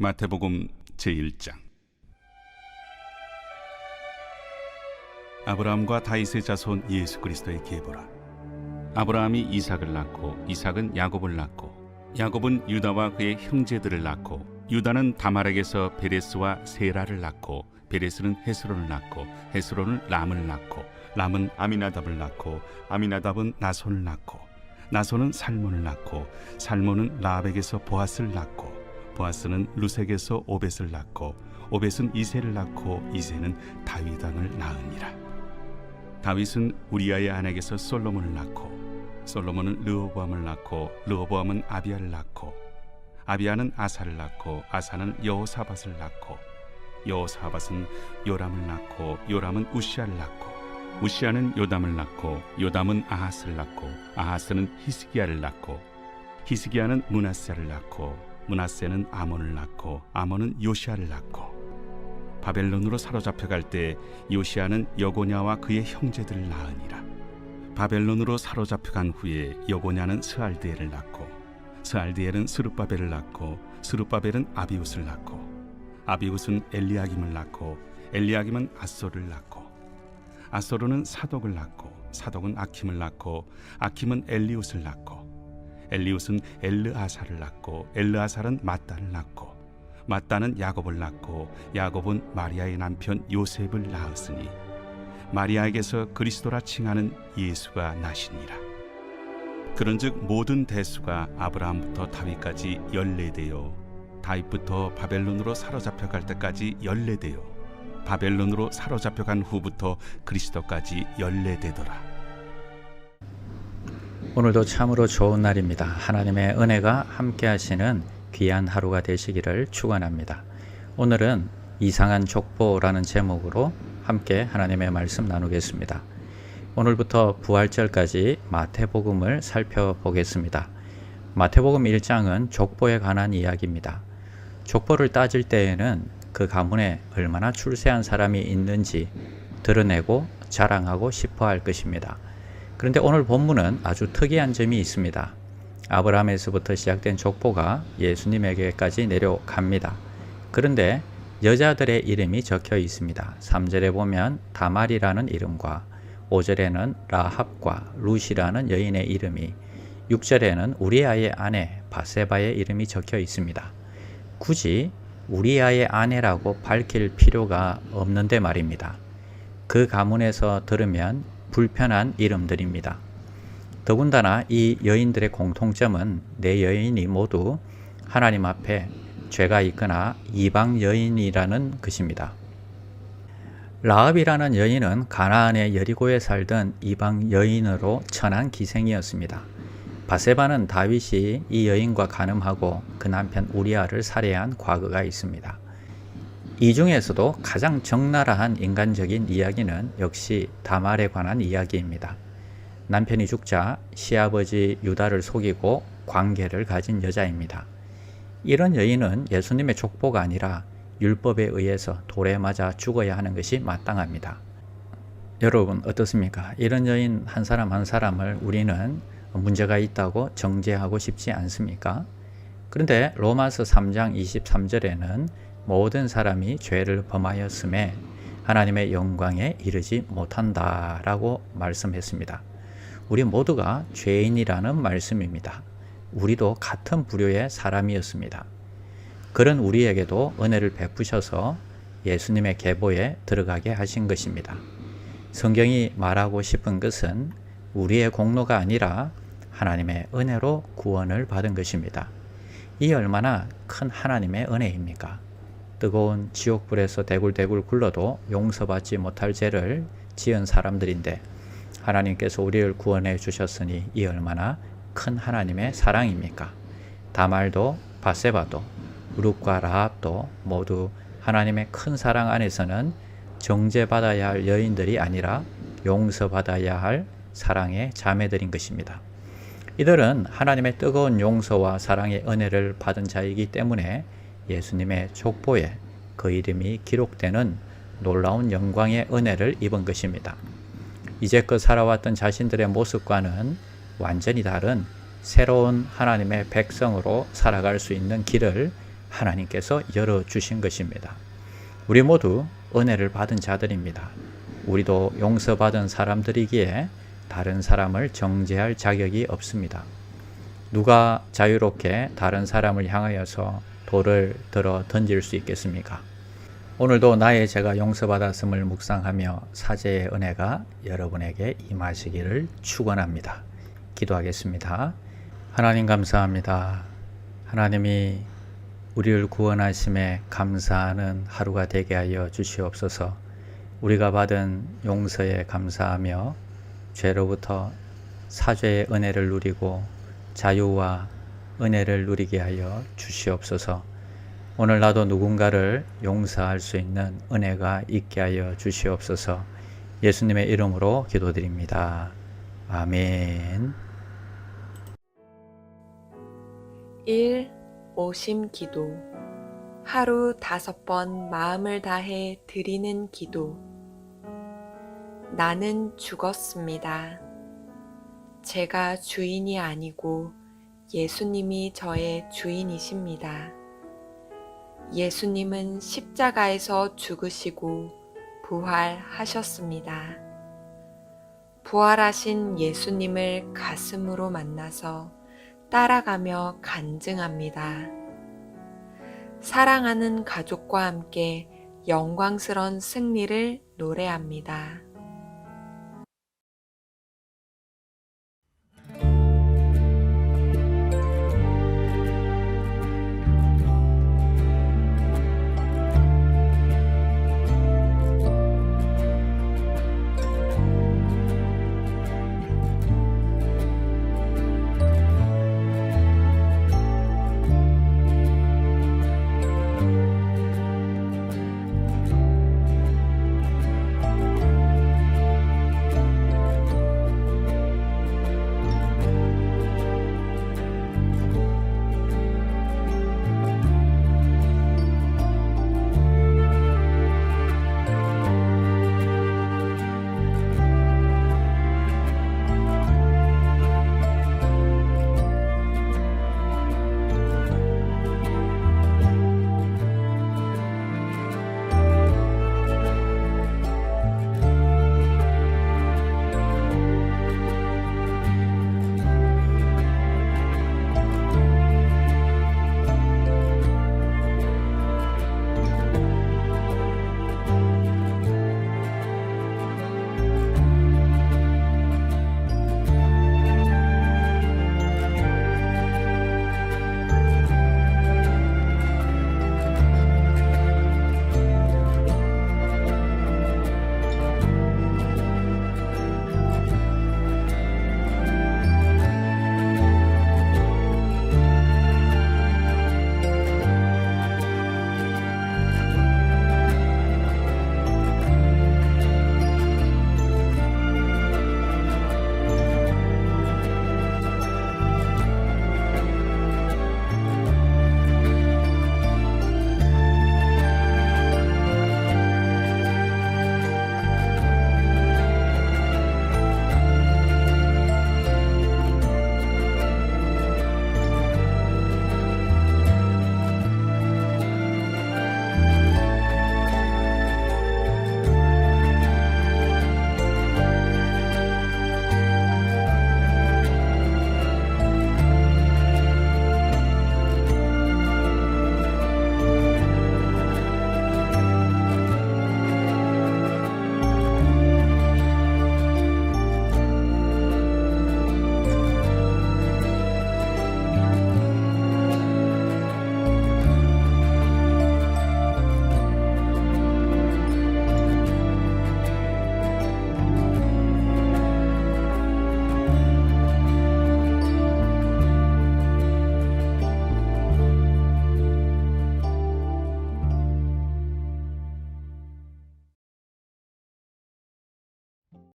마태복음 제1장. 아브라함과 다윗의 자손 예수 그리스도의 계보라. 아브라함이 이삭을 낳고 이삭은 야곱을 낳고 야곱은 유다와 그의 형제들을 낳고 유다는 다말에게서 베레스와 세라를 낳고 베레스는 헤스론을 낳고 헤스론은 람을 낳고 람은 아미나답을 낳고 아미나답은 나손을 낳고 나손은 살몬을 낳고 살몬은 라합에게서 보아스를 낳고 보아스는 루색에서 오벳을 낳고 오벳은 이새를 낳고 이새는 다윗 왕을 낳으니라. 다윗은 우리아의 아내에게서 솔로몬을 낳고 솔로몬은 르호보암을 낳고 르호보암은 아비야를 낳고 아비야는 아사를 낳고 아사는 여호사밧을 낳고 여호사밧은 요람을 낳고 요람은 우시아를 낳고 우시아는 요담을 낳고 요담은 아하스를 낳고 아하스는 히스기야를 낳고 히스기야는 므낫세를 낳고 므낫세는 아몬을 낳고 아몬은 요시아를 낳고 바벨론으로 사로잡혀갈 때 요시아는 여고냐와 그의 형제들을 낳으니라. 바벨론으로 사로잡혀간 후에 여고냐는 스알드엘을 낳고 스알드엘은 스룹바벨을 낳고 스룹바벨은 아비웃을 낳고 아비웃은 엘리야김을 낳고 엘리야김은 아소를 낳고 아소르는 사독을 낳고 사독은 아킴을 낳고 아킴은 엘리웃을 낳고 엘리웃은 엘르아사를 낳고 엘르아살은 맏단을 낳고 맏단은 야곱을 낳고 야곱은 마리아의 남편 요셉을 낳았으니 마리아에게서 그리스도라 칭하는 예수가 나시니라. 그런즉 모든 대수가 아브라함부터 다윗까지 14대요 다윗부터 바벨론으로 사로잡혀갈 때까지 14대요 바벨론으로 사로잡혀간 후부터 그리스도까지 14대더라. 오늘도 참으로 좋은 날입니다. 하나님의 은혜가 함께 하시는 귀한 하루가 되시기를 축원합니다. 오늘은 이상한 족보라는 제목으로 함께 하나님의 말씀 나누겠습니다. 오늘부터 부활절까지 마태복음을 살펴보겠습니다. 마태복음 1장은 족보에 관한 이야기입니다. 족보를 따질 때에는 그 가문에 얼마나 출세한 사람이 있는지 드러내고 자랑하고 싶어 할 것입니다. 그런데 오늘 본문은 아주 특이한 점이 있습니다. 아브라함에서부터 시작된 족보가 예수님에게까지 내려갑니다. 그런데 여자들의 이름이 적혀 있습니다. 3절에 보면 다말이라는 이름과 5절에는 라합과 룻이라는 여인의 이름이 6절에는 우리아의 아내 바세바의 이름이 적혀 있습니다. 굳이 우리아의 아내라고 밝힐 필요가 없는데 말입니다. 그 가문에서 들으면 불편한 이름들입니다. 더군다나 이 여인들의 공통점은 네 여인이 모두 하나님 앞에 죄가 있거나 이방 여인이라는 것입니다. 라합이라는 여인은 가나안의 여리고에 살던 이방 여인으로 천한 기생이었습니다. 바세바는 다윗이 이 여인과 간음하고 그 남편 우리아를 살해한 과거가 있습니다. 이 중에서도 가장 적나라한 인간적인 이야기는 역시 다말에 관한 이야기입니다. 남편이 죽자 시아버지 유다를 속이고 관계를 가진 여자입니다. 이런 여인은 예수님의 족보가 아니라 율법에 의해서 돌에 맞아 죽어야 하는 것이 마땅합니다. 여러분 어떻습니까? 이런 여인 한 사람 한 사람을 우리는 문제가 있다고 정죄하고 싶지 않습니까? 그런데 로마서 3장 23절에는 모든 사람이 죄를 범하였음에 하나님의 영광에 이르지 못한다라고 말씀했습니다. 우리 모두가 죄인이라는 말씀입니다. 우리도 같은 부류의 사람이었습니다. 그런 우리에게도 은혜를 베푸셔서 예수님의 계보에 들어가게 하신 것입니다. 성경이 말하고 싶은 것은 우리의 공로가 아니라 하나님의 은혜로 구원을 받은 것입니다. 이 얼마나 큰 하나님의 은혜입니까? 뜨거운 지옥불에서 대굴대굴 굴러도 용서받지 못할 죄를 지은 사람들인데 하나님께서 우리를 구원해 주셨으니 이 얼마나 큰 하나님의 사랑입니까? 다말도 바세바도 룻과 라합도 모두 하나님의 큰 사랑 안에서는 정죄받아야 할 여인들이 아니라 용서받아야 할 사랑의 자매들인 것입니다. 이들은 하나님의 뜨거운 용서와 사랑의 은혜를 받은 자이기 때문에 예수님의 족보에 그 이름이 기록되는 놀라운 영광의 은혜를 입은 것입니다. 이제껏 살아왔던 자신들의 모습과는 완전히 다른 새로운 하나님의 백성으로 살아갈 수 있는 길을 하나님께서 열어주신 것입니다. 우리 모두 은혜를 받은 자들입니다. 우리도 용서받은 사람들이기에 다른 사람을 정죄할 자격이 없습니다. 누가 자유롭게 다른 사람을 향하여서 돌을 들어 던질 수 있겠습니까? 오늘도 나의 죄가 용서받았음을 묵상하며 사죄의 은혜가 여러분에게 임하시기를 축원합니다. 기도하겠습니다. 하나님 감사합니다. 하나님이 우리를 구원하심에 감사하는 하루가 되게 하여 주시옵소서. 우리가 받은 용서에 감사하며 죄로부터 사죄의 은혜를 누리고 자유와 은혜를 누리게 하여 주시옵소서. 오늘 나도 누군가를 용서할 수 있는 은혜가 있게 하여 주시옵소서. 예수님의 이름으로 기도드립니다. 아멘. 1. 오심 기도. 하루 5번 마음을 다해 드리는 기도. 나는 죽었습니다. 제가 주인이 아니고 예수님이 저의 주인이십니다. 예수님은 십자가에서 죽으시고 부활하셨습니다. 부활하신 예수님을 가슴으로 만나서 따라가며 간증합니다. 사랑하는 가족과 함께 영광스러운 승리를 노래합니다.